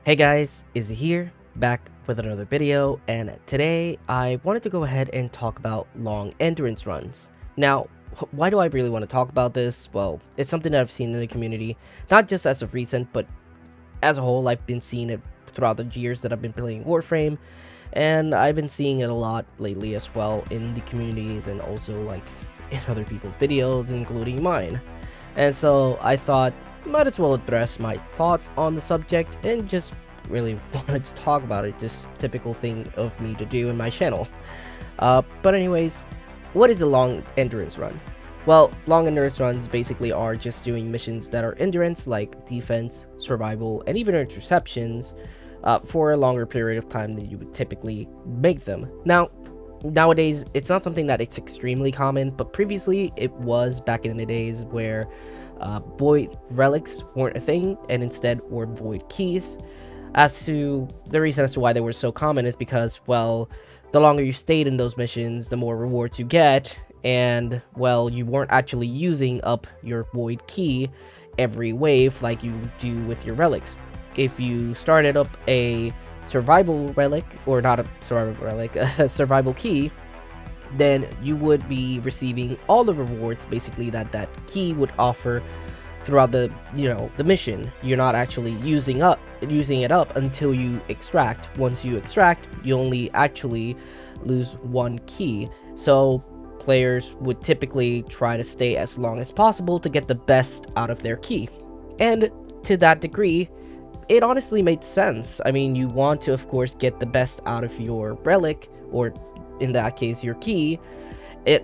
Hey guys, Izzy here, back with another video, and today I wanted to go ahead and talk about long endurance runs. Now, why do I really want to talk about this? Well, it's something that I've seen in the community, not just as of recent, but as a whole. I've been seeing it throughout the years that I've been playing Warframe, and I've been seeing it a lot lately as well in the communities and also like in other people's videos, including mine. And so I thought, might as well address my thoughts on the subject and just really wanted to talk about it. Just typical thing of me to do in my channel. But anyways, what is a long endurance run? Well, long endurance runs basically are just doing missions that are endurance, like defense, survival, and even interceptions, for a longer period of time than you would typically make them. Now, nowadays, it's not something that it's extremely common, but previously it was, back in the days where void relics weren't a thing and instead were void keys. As to the reason as to why they were so common is because, well, the longer you stayed in those missions, the more rewards you get, and, well, you weren't actually using up your void key every wave like you do with your relics. If you started up a survival relic, or not a survival relic, a survival key, then you would be receiving all the rewards basically that key would offer throughout the mission. You're not actually using it up until you extract. Once you extract, you only actually lose one key. So players would typically try to stay as long as possible to get the best out of their key. And to that degree, it honestly made sense. I mean, you want to, of course, get the best out of your relic, or in that case, your key,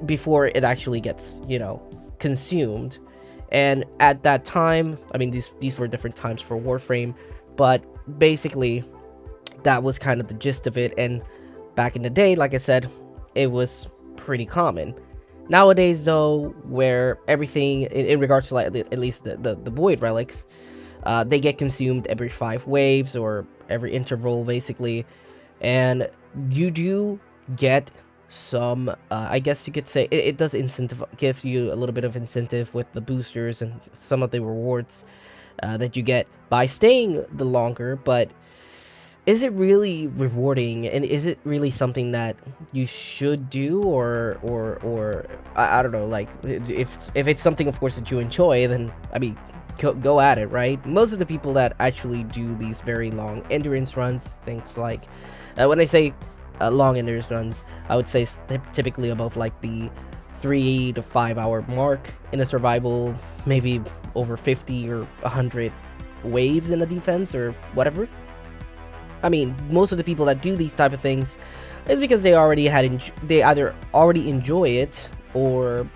before it actually gets, consumed. And at that time, I mean, these were different times for Warframe, but basically, that was kind of the gist of it. And back in the day, like I said, it was pretty common. Nowadays, though, where everything, in regards to, like, at least the void relics, they get consumed every 5 waves or every interval, basically. And you do get some, I guess you could say, it does give you a little bit of incentive with the boosters and some of the rewards that you get by staying the longer. But is it really rewarding, and is it really something that you should do, or I don't know, like, if it's something, of course, that you enjoy, then I mean, go at it, right? Most of the people that actually do these very long endurance runs, things like, when I say long endurance runs, I would say typically above like the 3 to 5 hour mark in a survival, maybe over 50 or 100 waves in a defense or whatever. I mean, most of the people that do these type of things is because they either already enjoy it, or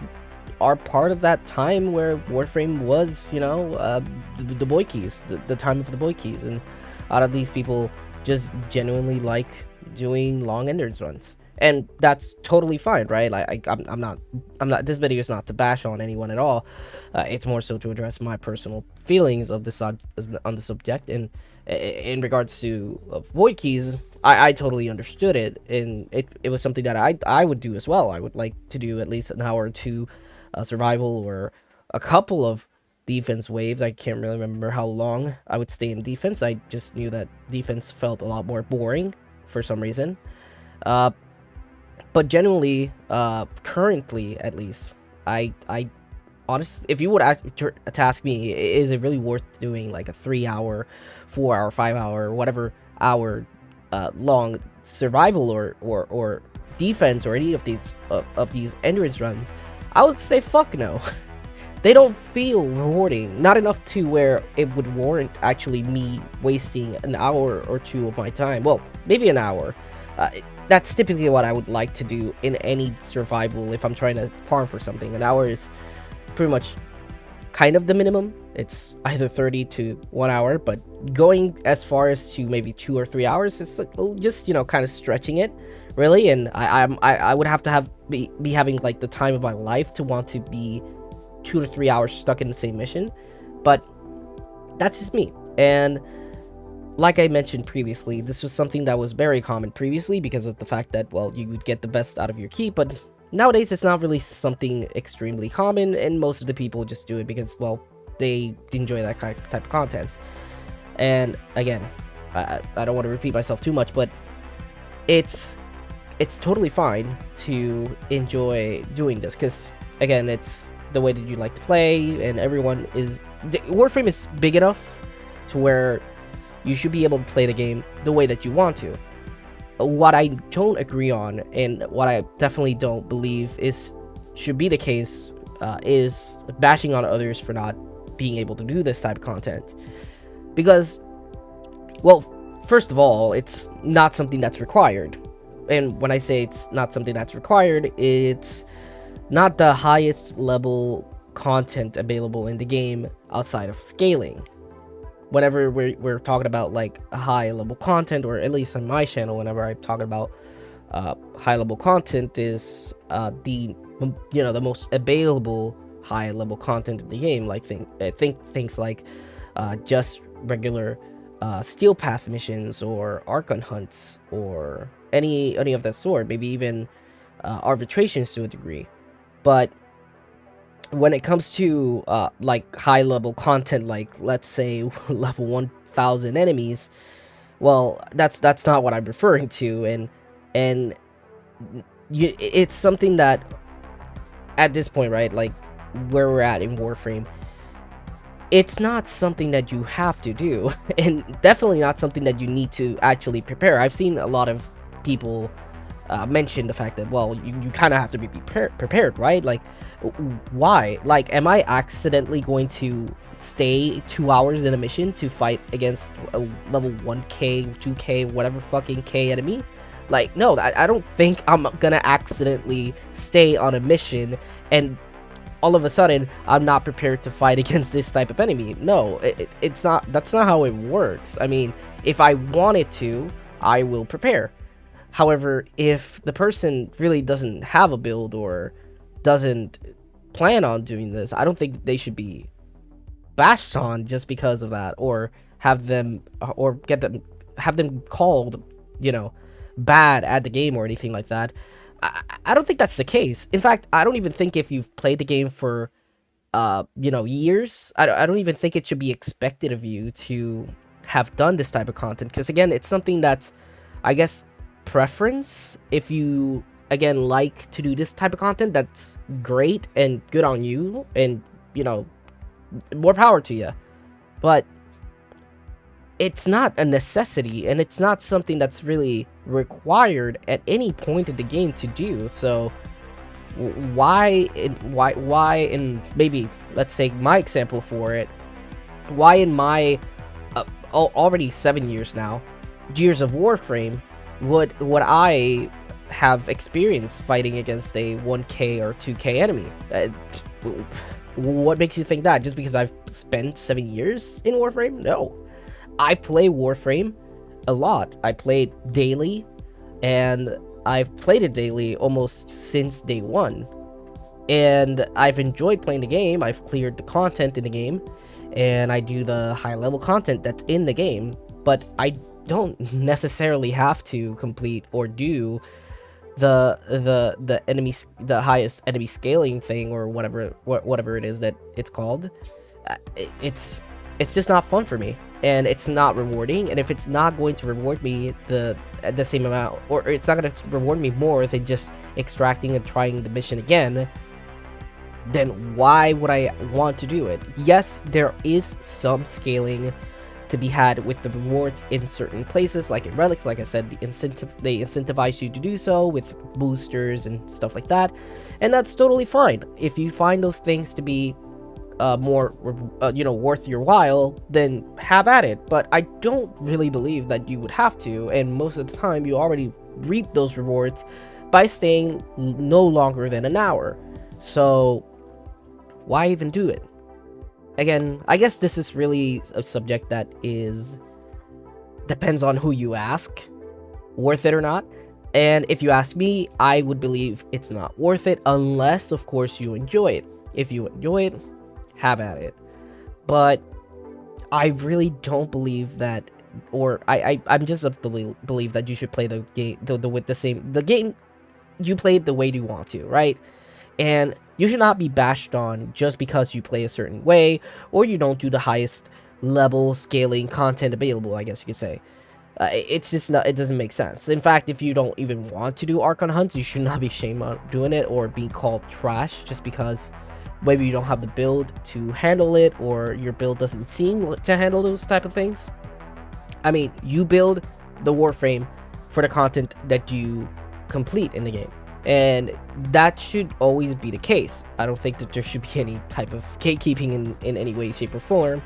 are part of that time where Warframe was, the boy keys, the time of the boy keys. And a lot of these people just genuinely like doing long endurance runs, and that's totally fine, right? Like, I'm not, this video is not to bash on anyone at all. It's more so to address my personal feelings of this on the subject. And in regards to void keys, I totally understood it, and it was something that I would do as well. I would like to do at least an hour or two survival, or a couple of defense waves. I can't really remember how long I would stay in defense. I just knew that defense felt a lot more boring for some reason. But genuinely, currently at least, I honestly, if you would task me, is it really worth doing like a 3 hour, 4 hour, 5 hour, whatever hour long survival or defense, or any of these endurance runs? I would say fuck no. They don't feel rewarding, not enough to where it would warrant actually me wasting an hour or two of my time. Well, maybe an hour. That's typically what I would like to do in any survival if I'm trying to farm for something. An hour is pretty much kind of the minimum. It's either 30 to 1 hour, but going as far as to maybe 2 or 3 hours is just, kind of stretching it, really. And I would have to be having like the time of my life to want to be 2 to 3 hours stuck in the same mission. But that's just me. And like I mentioned previously, this was something that was very common previously because of the fact that, well, you would get the best out of your key. But nowadays, it's not really something extremely common, and most of the people just do it because, well, they enjoy that type of content. And again, I don't want to repeat myself too much, but it's totally fine to enjoy doing this, because again, it's the way that you like to play, and everyone is Warframe is big enough to where you should be able to play the game the way that you want to. What I don't agree on, and what I definitely don't believe should be the case, is bashing on others for not being able to do this type of content. Because, well, first of all, it's not something that's required. And when I say it's not something that's required, it's not the highest level content available in the game outside of scaling. Whenever we're talking about like high level content, or at least on my channel, whenever I'm talking about high level content, is the most available high level content in the game. Like think things like just regular steel path missions, or Archon hunts, or any of that sort, maybe even arbitrations to a degree. But when it comes to like high level content, like let's say level 1000 enemies, well, that's not what I'm referring to. And it's something that at this point, right, like where we're at in Warframe, it's not something that you have to do, and definitely not something that you need to actually prepare. I've seen a lot of people mention the fact that, well, you kind of have to be prepared, right? Like, why? Like, am I accidentally going to stay 2 hours in a mission to fight against a level 1k, 2k, whatever fucking k enemy? Like, no, I don't think I'm gonna accidentally stay on a mission and all of a sudden I'm not prepared to fight against this type of enemy. No, it's not. That's not how it works. I mean, if I wanted to, I will prepare. However, if the person really doesn't have a build or doesn't plan on doing this, I don't think they should be bashed on just because of that, or have them called, bad at the game or anything like that. I don't think that's the case. In fact, I don't even think if you've played the game for years, I don't even think it should be expected of you to have done this type of content, because again, it's something that's, I guess, preference. If you again like to do this type of content, that's great and good on you, and more power to you. But it's not a necessity, and it's not something that's really required at any point in the game to do. So why in maybe, let's say, my example for it, why in my already 7 years now, years of Warframe, would I have experience fighting against a 1k or 2k enemy? What makes you think that? Just because I've spent 7 years in Warframe? No. I play Warframe a lot. I played daily, and I've played it daily almost since day one. And I've enjoyed playing the game. I've cleared the content in the game, and I do the high level content that's in the game. But I don't necessarily have to complete or do the highest enemy scaling thing, or whatever it is that it's called. It's just not fun for me, and it's not rewarding. And if it's not going to reward me the same amount, or it's not going to reward me more than just extracting and trying the mission again, then why would I want to do it? Yes, there is some scaling to be had with the rewards in certain places, like in relics. Like I said, they incentivize you to do so with boosters and stuff like that, and that's totally fine. If you find those things to be more worth your while, then have at it. But I don't really believe that you would have to, and most of the time you already reap those rewards by staying no longer than an hour. So why even do it? Again, I guess this is really a subject that depends on who you ask, worth it or not. And if you ask me, I would believe it's not worth it, unless of course you enjoy it. If you enjoy it, have at it. But I really don't believe that, or I'm just of the belief that you should play the game the game you played the way you want to, right? And you should not be bashed on just because you play a certain way, or you don't do the highest level scaling content available, I guess you could say. It's just not, it doesn't make sense. In fact, if you don't even want to do Archon hunts, you should not be shamed on doing it or being called trash just because maybe you don't have the build to handle it, or your build doesn't seem to handle those type of things. I mean, you build the Warframe for the content that you complete in the game, and that should always be the case. I don't think that there should be any type of gatekeeping in any way, shape, or form,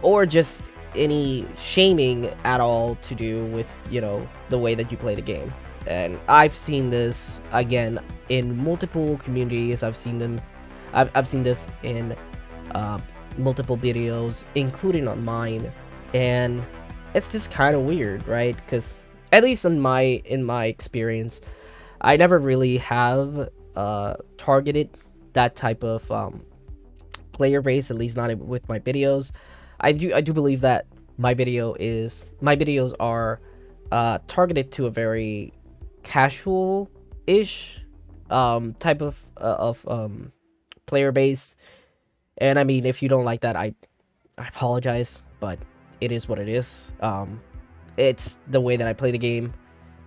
or just any shaming at all to do with, you know, the way that you play the game. And I've seen this again in multiple communities. I've seen this in multiple videos, including on mine, and it's just kind of weird, right? Because at least in my experience, I never really have targeted that type of player base, at least not with my videos. I do believe that my videos are targeted to a very casual-ish type of player base. And I mean, if you don't like that, I apologize, but it is what it is. It's the way that I play the game.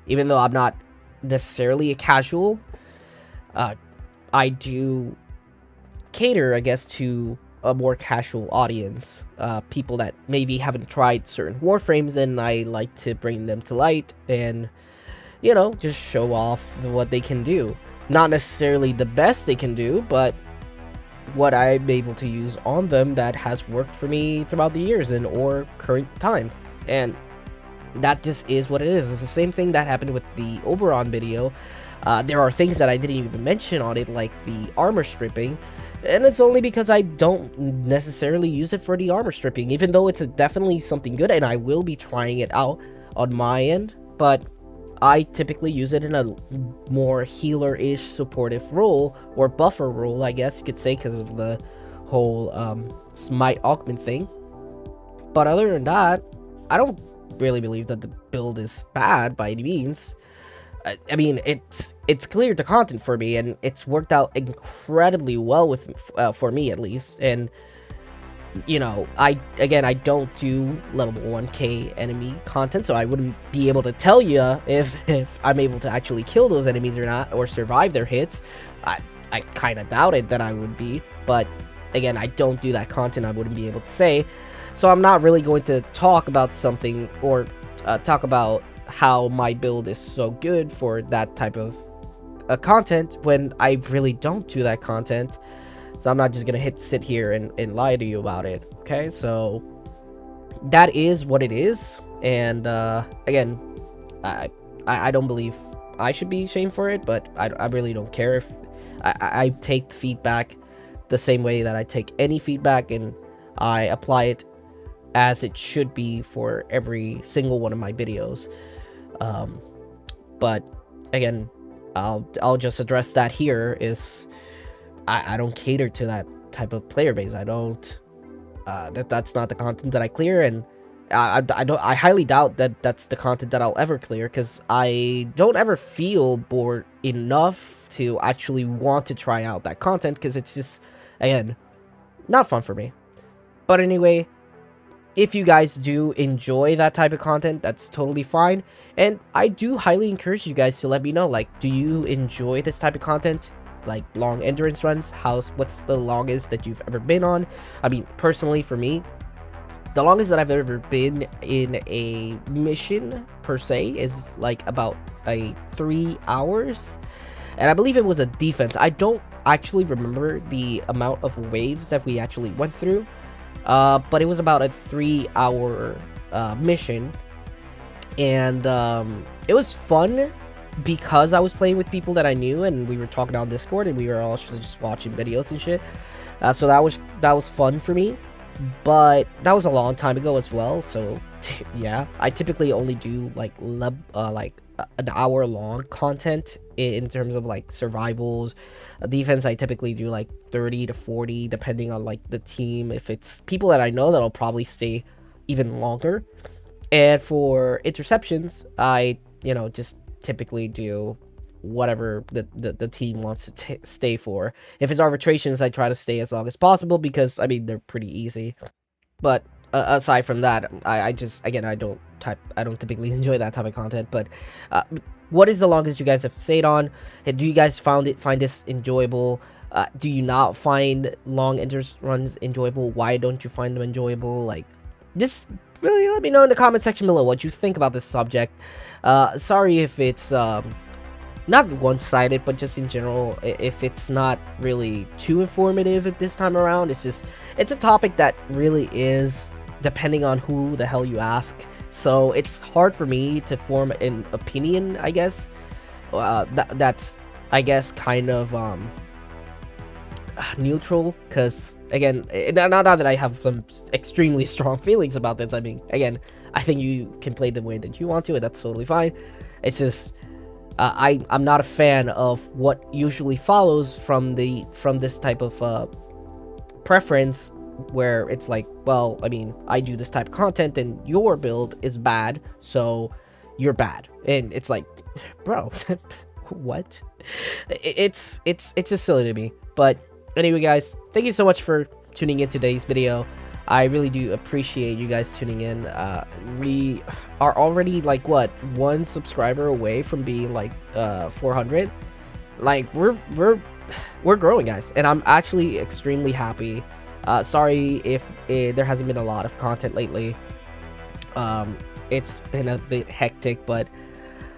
Even though I'm not necessarily a casual, I do cater, I guess, to a more casual audience, people that maybe haven't tried certain Warframes, and I like to bring them to light and, you know, just show off what they can do. Not necessarily the best they can do, but what I'm able to use on them that has worked for me throughout the years and or current time. And that just is what it is. It's the same thing that happened with the Oberon video. There are things that I didn't even mention on it, like the armor stripping, and it's only because I don't necessarily use it for the armor stripping, even though it's definitely something good, and I will be trying it out on my end, but I typically use it in a more healer-ish supportive role, or buffer role, I guess you could say, because of the whole smite augment thing. But other than that, I don't really believe that the build is bad by any means. I mean, it's cleared the content for me, and it's worked out incredibly well with for me at least. And you know, I don't do level 1k enemy content, so I wouldn't be able to tell you if I'm able to actually kill those enemies or not, or survive their hits. I kind of doubted that I would be, but again, I don't do that content. I wouldn't be able to say, so I'm not really going to talk about something or talk about how my build is so good for that type of content when I really don't do that content. So I'm not just gonna sit here and lie to you about it. Okay, so that is what it is. And again, I don't believe I should be shamed for it, but I really don't care. If I take the feedback the same way that I take any feedback, and I apply it as it should be for every single one of my videos. But again, I'll just address that here is I don't cater to that type of player base. I don't that's not the content that I clear, and I highly doubt that that's the content that I'll ever clear, because I don't ever feel bored enough to actually want to try out that content, because it's just, again, not fun for me. But anyway, if you guys do enjoy that type of content, that's totally fine. And I do highly encourage you guys to let me know, like, do you enjoy this type of content? Like long endurance runs? What's the longest that you've ever been on? I mean, personally for me, the longest that I've ever been in a mission per se is like about 3 hours. And I believe it was a defense. I don't actually remember the amount of waves that we actually went through. But it was about a 3-hour mission, and it was fun because I was playing with people that I knew, and we were talking on Discord, and we were all just watching videos and shit. So that was fun for me, but that was a long time ago as well. So yeah, I typically only do like an hour long content in terms of like survivals. Defense, I typically do like 30 to 40 depending on like the team. If it's people that I know, that'll probably stay even longer. And for interceptions, I just typically do whatever the team wants to stay for. If it's arbitrations, I try to stay as long as possible, because I mean, they're pretty easy. But aside from that, I just, again, I don't typically enjoy that type of content. But what is the longest you guys have stayed on? Do you guys find this enjoyable? Do you not find long endurance runs enjoyable? Why don't you find them enjoyable? Like, just really let me know in the comment section below what you think about this subject. Sorry if it's not one-sided, but just in general, if it's not really too informative at this time around. It's a topic that really is depending on who the hell you ask, so it's hard for me to form an opinion, I guess. That's, I guess, kind of neutral, because again, not that I have some extremely strong feelings about this. I mean, again, I think you can play the way that you want to, and that's totally fine. It's just I'm not a fan of what usually follows from this type of preference, where it's like, well, I mean, I do this type of content and your build is bad, so you're bad. And it's like, bro, what? It's just silly to me. But anyway, guys, thank you so much for tuning in today's video. I really do appreciate you guys tuning in. We are already, like, what, 1 subscriber away from being like 400. Like, we're growing, guys, and I'm actually extremely happy. Sorry if there hasn't been a lot of content lately. It's been a bit hectic, but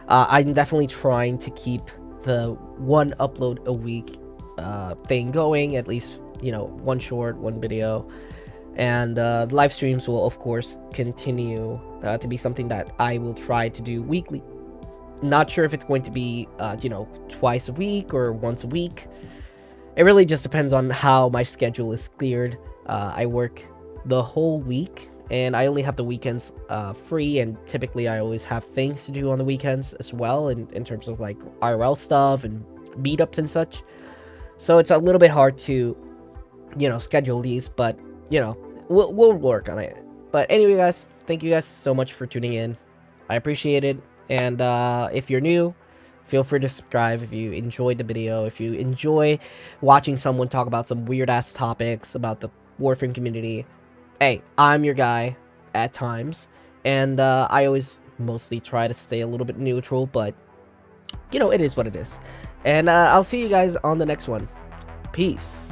I'm definitely trying to keep the 1 upload a week thing going, at least, you know, 1 short, 1 video. And live streams will, of course, continue to be something that I will try to do weekly. Not sure if it's going to be, you know, twice a week or once a week. It really just depends on how my schedule is cleared. I work the whole week, and I only have the weekends free, and typically I always have things to do on the weekends as well, in terms of like IRL stuff and meetups and such. So it's a little bit hard to, you know, schedule these, but, you know, we'll work on it. But anyway, guys, thank you guys so much for tuning in. I appreciate it. And if you're new, feel free to subscribe if you enjoyed the video. If you enjoy watching someone talk about some weird ass topics about the Warframe community, hey, I'm your guy at times. And I always mostly try to stay a little bit neutral, but, you know, it is what it is. And I'll see you guys on the next one. Peace.